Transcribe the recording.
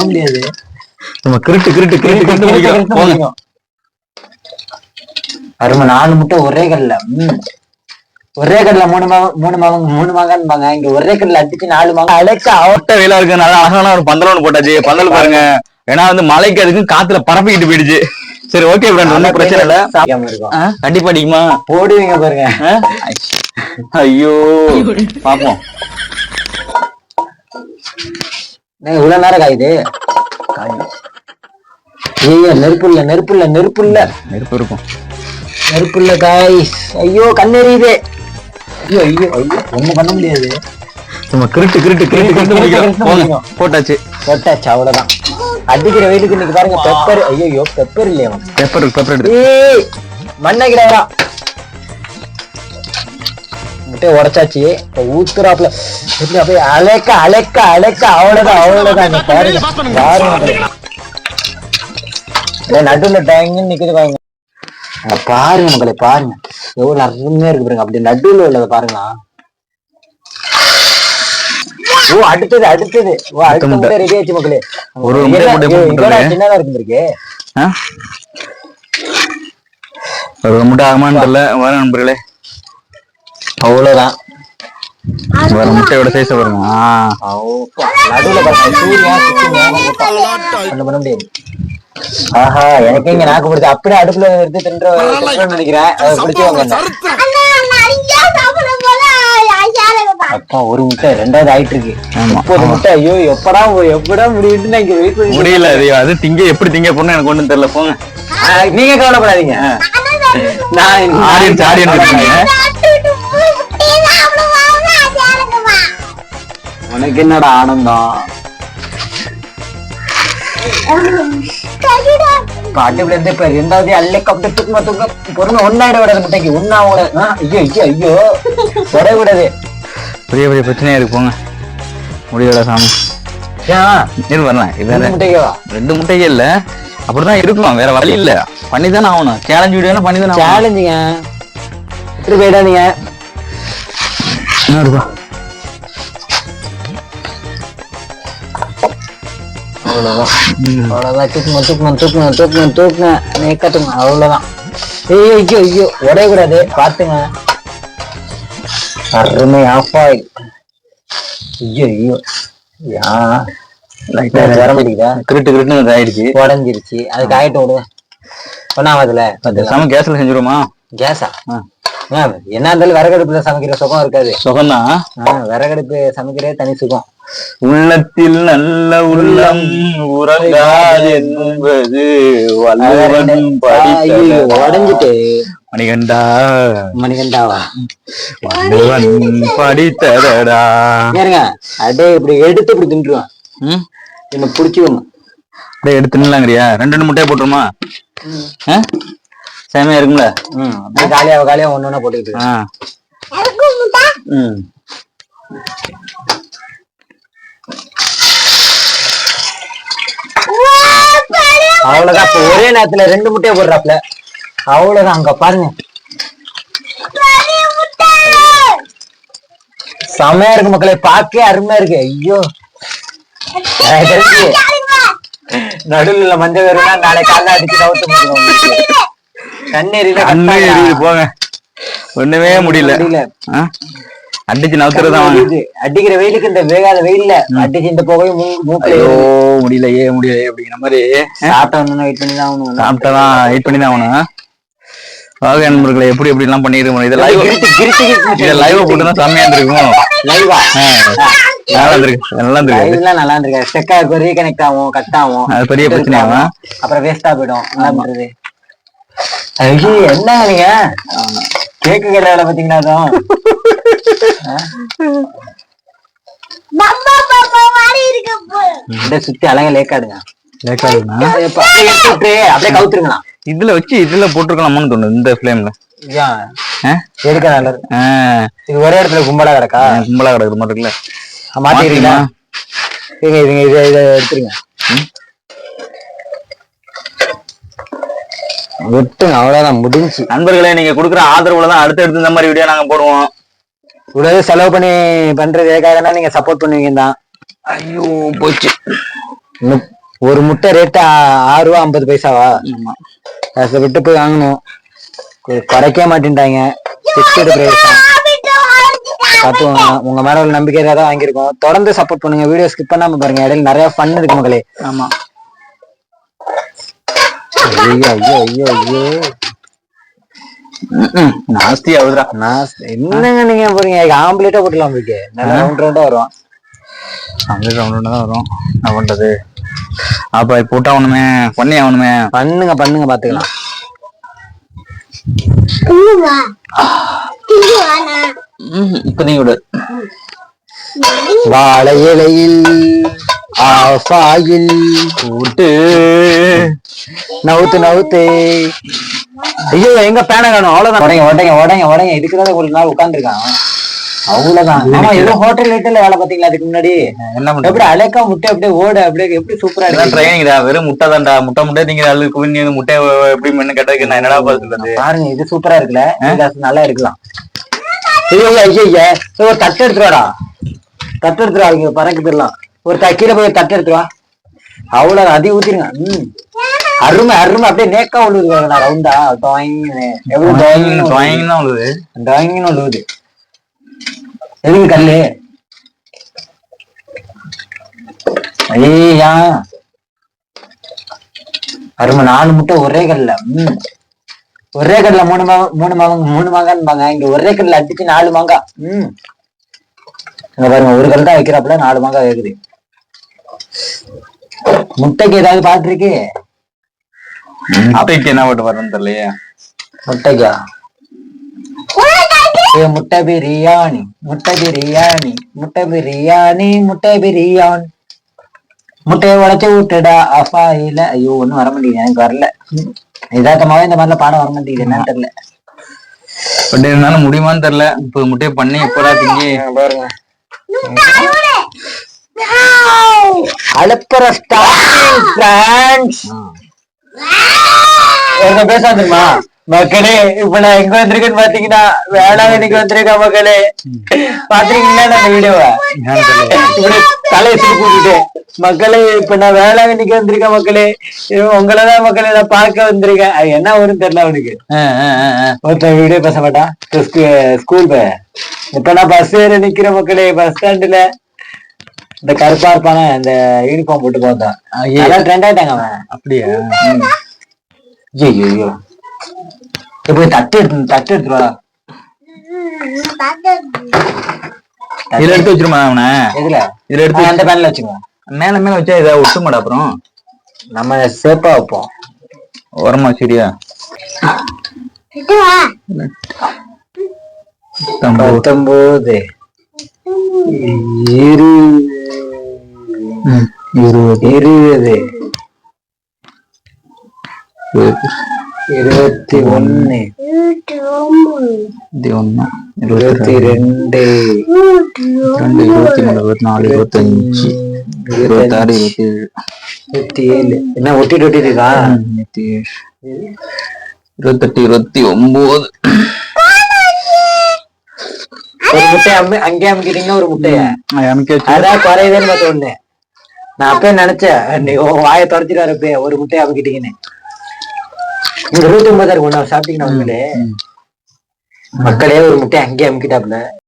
முடியாது. நம்ம கிரிட்டு கிரிட்டு கிரிட்டு கிரிட்டு முடிக்கிறோம். அருமை 4 முட்டை ஒரே கல்ல. ஒரே கல்ல 3 மாங்கான்பாங்க. இங்க ஒரே கல்ல அடிச்சு 4 மாங்காய் அழைக்க அவட்ட வெயிலா இருக்கு. நல்லா அழகான ஒரு பந்தல் ஒன்று போட்டாச்சு. பந்தல் பாருங்க. ஏன்னா வந்து மலைக்கு அதுக்கும் காத்துல பரப்பிக்கிட்டு போயிடுச்சு. சரி ஓகே ஃப்ரெண்ட், ஒன்றும் பிரச்சனை இல்ல. கண்டிப்பா அடிக்குமா போடுவீங்க பாருங்க. ஐயோ பாப்போம். இவ்வளவு நேரம் காயுது. ஐயோ நெருப்புள்ள நெருப்புள்ள நெருப்புள்ள நெருப்பு இருக்கும். நெருப்புள்ள காய். ஐயோ கண்ணெறியுது. ஐயோ ஐயோ ஐயோ ஒண்ணும் பண்ண முடியாது. நம்ம கிரிட்டு கிரிட்டு கிரிட்டு கிரிட்டு முடிக்கிறோம். போட்டாச்சு போட்டாச்சு, அவ்வளவுதான். அடிக்கிற வெயிலுக்கு இன்னைக்கு பாருங்க பெப்பர். ஐயோ பெப்பர் இல்லையா? பெப்பர் பெப்பர் எடுத்து மண்ணாக்கிறா முட்டையை உடைச்சாச்சு. இப்ப ஊத்துறாப்புல எப்படி அப்படியே அழைக்க அழைக்க அழைக்க அவ்வளவுதான் அவ்வளவுதான். பாருங்க பாருங்க நடுவுல டேங்குன்னு நிக்குது பாருங்க. பாருங்க மக்களை பாருங்க எவ்வளவு அருமையா இருக்கு பாருங்க. அப்படி நடுவுல உள்ளத பாருங்களா. ஓ அடுத்தது அடுத்தது. ஓ அடுத்த முட்டை ரெடி ஆச்சு மக்களே. ஒரு சின்னதா இருக்கு இருக்கு. ஒரு முட்டை ஆகுமான்னு தெரியல. வர நண்பர்களே அவ்வளவுதான். வேற முட்டையோட சைஸ் பாருங்க. நடுவுல பாருங்க சூரியன் பண்ண முடியாது. ஆஹா எனக்கு இங்க நாக்கு பிடிச்ச அப்படியே அடுப்புல எடுத்து தின்ற நினைக்கிறேன். பிடிச்சவங்க அப்பா ஒரு முட்டை 2வது ஆயிட்டு இருக்கு. 30 முட்டை. ஐயோ எப்படா எப்படா முடியுதுன்னு நான் இங்க வெயிட் பண்ணி முடியல. அது திங்க எப்படி திங்க போன எனக்கு ஒண்ணும் தெரியல. போங்க நீங்க கவலைப்படாதீங்க. நான் உனக்கு என்னடா ஆனந்தம். அடுப்புல இருந்து இப்ப 2வது அல்லைக்கு அப்படியே தூக்கமா தூக்க பொறுமை ஒன்னாயிட விடாது முட்டைக்கு. ஒன்னா ஐயோ ஐயோ ஐயோ உடைய விடாது. பெரிய பெரிய பிரச்சனையா இருக்கு. போங்க முடியல சாமி. வரலாம். 2 முட்டைக்கே இல்ல அப்படிதான் இருக்கும். வேற வழி இல்ல. பண்ணிதானே ஆகணும். Challenge video பண்ணிதானே. சேலஞ்சுங்க எப்படி போயிடாதீங்க. அவ்வளவுதான் அவ்வளவுதான். தூக்குங்க தூக்குங்க தூக்குங்க தூக்குங்க தூக்குங்க நேக்கட்டுங்க. அவ்வளவுதான். ஐயோ ஐயோ ஐயோ உடையக்கூடாது பாத்துங்க. அருமை ஆஃப் ஆயில். ஐயோ ஐயோ வர மாட்டேங்குதா? கிரிட்டு கிரிட்டு ஆயிடுச்சு. உடஞ்சிருச்சு. அது காயிட்டு விடுவேன். ஒன்னாவதுல கேஸ்ல செஞ்சிருமா? கேஸா? என்ன இருந்தாலும் விறகடுப்புல சமைக்கிற சுகம் இருக்காது. சுகம் தான். விறகடுப்பு சமைக்கிறதே தனி சுகம். உள்ளத்தில் நல்ல உள்ளம் உறங்காது என்பது உடஞ்சிட்டு மணிகண்டா மணிகண்டாவா படித்தடா. ஏங்க அப்படியே இப்படி எடுத்து இப்படி தின்றுவான். என்ன பிடிச்சிக்கோங்க. அப்படியே எடுத்து தின்னலாங்கிறியா? 2 முட்டையை போட்டுருமா? சேமையா இருக்கும்ல. அப்படியே காலியா காலியா ஒண்ணு போட்டுக்கிட்டு. அவ்வளவுதான். இப்ப ஒரே நேரத்துல 2 முட்டையை போடுறாப்ல. அவ்வளவுதான். அங்க பாருங்க செமையா இருக்கு மக்களே. பாக்கே அருமையா இருக்கு. ஐயோ நடுவுல மஞ்சள் வரும்னா நாளை காலைல அடிச்சு நவுத்த முடியும். கண்ணெறியுது. போங்க ஒண்ணுமே முடியல. அடிச்சு நவுத்துறதான். அடிக்கிற வெயிலுக்கு இந்த வேகாத வெயில்ல அடிச்சு இந்த போகையும் முடியலையே முடியலையே அப்படிங்கிற மாதிரி சாப்பிட்டா வெயிட் பண்ணி தான் ஆகணும். சாப்பிட்டதான் வெயிட் பண்ணி தான் ஆகணும். வாங்க நண்பர்களை எப்படி எப்படி எல்லாம் பண்ணிருக்கோம். இதை லைவ் போட்டுதான் செம்மையா இருக்கும். லைவா நல்லா இருக்கு. நல்லா இருக்கு. நல்லா இருக்கு. ஸ்டெக்கா இருக்கும். ரீகனெக்ட் ஆகும். கட் ஆகும். அது பெரிய பிரச்சனை ஆகும். அப்புறம் வேஸ்டா போயிடும். என்ன பண்றது? ஐயோ என்ன நீங்க கேக்கு கடையில பாத்தீங்கன்னா சுத்தி அழகா லேக்காடுங்க. அப்படியே கவுத்துருங்கண்ணா. இதுல வச்சு இதுல போட்டுருக்கலாமான்னு தோணுது. இந்த ஃபிளேம்ல எடுக்க நல்லது. இது ஒரே இடத்துல கும்பலா கிடக்கா? கும்பலா கிடக்குது மாதிரி இருக்குல்ல. மாத்திருக்கீங்களா? இதை எடுத்துருங்க. விட்டுங்க. அவ்வளவுதான் முடிஞ்சு. நண்பர்களே நீங்க கொடுக்குற ஆதரவுலதான் அடுத்தடுத்து இந்த மாதிரி வீடியோ நாங்க போடுவோம். கூடவே செலவு பண்ணி பண்றதுக்காக நீங்க சப்போர்ட் பண்ணுவீங்க தான். ஐயோ போச்சு. ஒரு முட்டை ரேட்டு ₹6.50. ஆமா கஷ்டப்பட்டு போய் வாங்கணும், குறைக்க மாட்டேன்ட்டாங்க. பிக்ஸ்டு பிரைஸ் தான். பார்த்துக்கோங்க, உங்க மேல உள்ள நம்பிக்கையா தான் வாங்கியிருக்கோம். தொடர்ந்து சப்போர்ட் பண்ணுங்க, வீடியோ ஸ்கிப் பண்ணாம பாருங்க, இடையில நிறைய ஃபன் இருக்கு மக்களே. ஆமா. ஐயோ ஐயோ ஐயோ ஐயோ, நாஸ்தி ஆகுதுடா. என்னங்க நீங்க போறீங்க? ஆம்லேட்டா போட்டுலாம் உங்களுக்கு நல்லா ரவுண்ட் ரவுண்டா வரும். ஆம்லேட் ரவுண்ட் ரவுண்டா தான் வரும். என்ன பண்றது? அப்ப போட்டா ஒண்ணுமே பண்ணி ஆகணுமே. பண்ணுங்க பண்ணுங்க பாத்துக்கலாம். இப்ப நீ விடு. வாழை இலையில் ஆஃபாயில் போட்டு நவுத்து நவுத்து. ஐயோ எங்க பேனை காணும்? அவ்வளவுதான். உடங்க உடங்க உடங்க உடங்க. இதுக்குதான் ஒரு நாள் உட்காந்துருக்கான், அவ்வளவுதான். ஆமா, ஏதோ ஹோட்டல் ஹோட்டல்ல வேலை பாத்தீங்களா அதுக்கு முன்னாடி? என்ன பண்ற? எப்படி அழகா முட்டை அப்படியே ஓட அப்படியே எப்படி சூப்பரா இருக்கு. ட்ரைனிங்டா, வெறும் முட்டை தான்டா. முட்டை முட்டை திங்கிற ஆளு குவிஞ்சு முட்டை எப்படி மென்னு கேட்டதுக்கு நான் என்னடா பாத்துறது? பாருங்க, இது சூப்பரா இருக்குல்ல, நல்லா இருக்கலாம். ஐயோ ஐயோ, ஒரு தட்டு எடுத்துருவாடா, தட்டு எடுத்துருவா, இங்க பறக்க போயிடலாம். ஒரு கீழே போய் தட்டு எடுத்துருவா, அவ்வளவு அதிகம் ஊத்திருங்க. அருமை அருமை, அப்படியே நேக்கா உழுவுது ரவுண்டா. டாயிங்னு உழுவுது. எதுக்கு கல்லு? ஐயா அருமை, 4 முட்டை ஒரே கல்ல. ஒரே கல்ல 3 மாங்கான்பாங்க, இங்க ஒரே கல்ல அடிச்சு 4 மாங்காய். இங்க பாருங்க, ஒரு கல் தான் வைக்கிறாப்புல, 4 மாங்காய் வைக்குது. முட்டைக்கு ஏதாவது பாட்டு இருக்கு? முட்டைக்கு என்ன பாட்டு வரணும்னு தெரியலையே. முட்டைக்கா? முட்டை பிரியாணி முட்டை பிரியாணி முட்டை பிரியாணி முட்டை பிரியாணி, முட்டையை உடைச்சு விட்டுடா அஃபாயில. ஐயோ, ஒண்ணும் வர மாட்டேங்குது, எனக்கு வரல. இதாத்தமாவே இந்த மாதிரிலாம் பாடம் வர மாட்டேங்குது, என்னன்னு தெரியல. பட் இருந்தாலும் முடியுமான்னு தெரியல. இப்ப முட்டையை பண்ணி எப்படா திங்கி பாருங்க. அழுப்புற பேச தெரியுமா மக்களே? இப்ப நான் எங்க வந்திருக்கேன்னு பாத்தீங்கன்னா வேளாங்கண்ணிக்கு வந்திருக்கேன் மக்களே. பாத்திருக்கீங்களா நம்ம வீடியோவை? இப்படி தலையை சுட்டு மக்களே, இப்ப நான் வேளாங்கண்ணிக்கு வந்திருக்கேன் மக்களே. உங்களதான் மக்களே நான் பார்க்க வந்திருக்கேன். அது என்ன ஊருன்னு தெரியல அவனுக்கு. ஒருத்தன் வீடியோ பேச மாட்டான், ஸ்கூல் பே. இப்ப நான் பஸ் ஏற நிக்கிற மக்களே, பஸ் ஸ்டாண்டுல. இந்த கருப்பா இருப்பான இந்த யூனிஃபார்ம் போட்டு போதான் ட்ரெண்ட் ஆயிட்டாங்க அவன். அப்படியா? ஐயோ, போய் தட்டு எடுத்துருவா. இதுல எடுத்து வச்சிருமா அவனை? எதுல? இதுல எடுத்து அந்த பேன்ல வச்சுக்கோங்க. மேல மேல வச்சா இதை ஒட்டு மாட்டா, அப்புறம் நம்ம சேப்பா வைப்போம். உரமா? சரியா? 19 20 21 22 23 24 25 26 27. என்ன ஒட்டிட்டு இருக்கா? 28 29. ஒரு முட்டைய அங்கே அமுக்கிட்டீங்கன்னா ஒரு முட்டைய அதான் குறையுதுன்னு பார்த்த ஒண்ணு. நான் அப்பயே நினைச்சேன், நீ வாயை தொடச்சிட்டு வரப்பே ஒரு முட்டையை அமுக்கிட்டீங்கன்னு. 29 ஒண்ணு சாப்பிட்டீங்கன்னா மக்களே, ஒரு முட்டையை அங்கேயே அமுக்கிட்டாப்புல.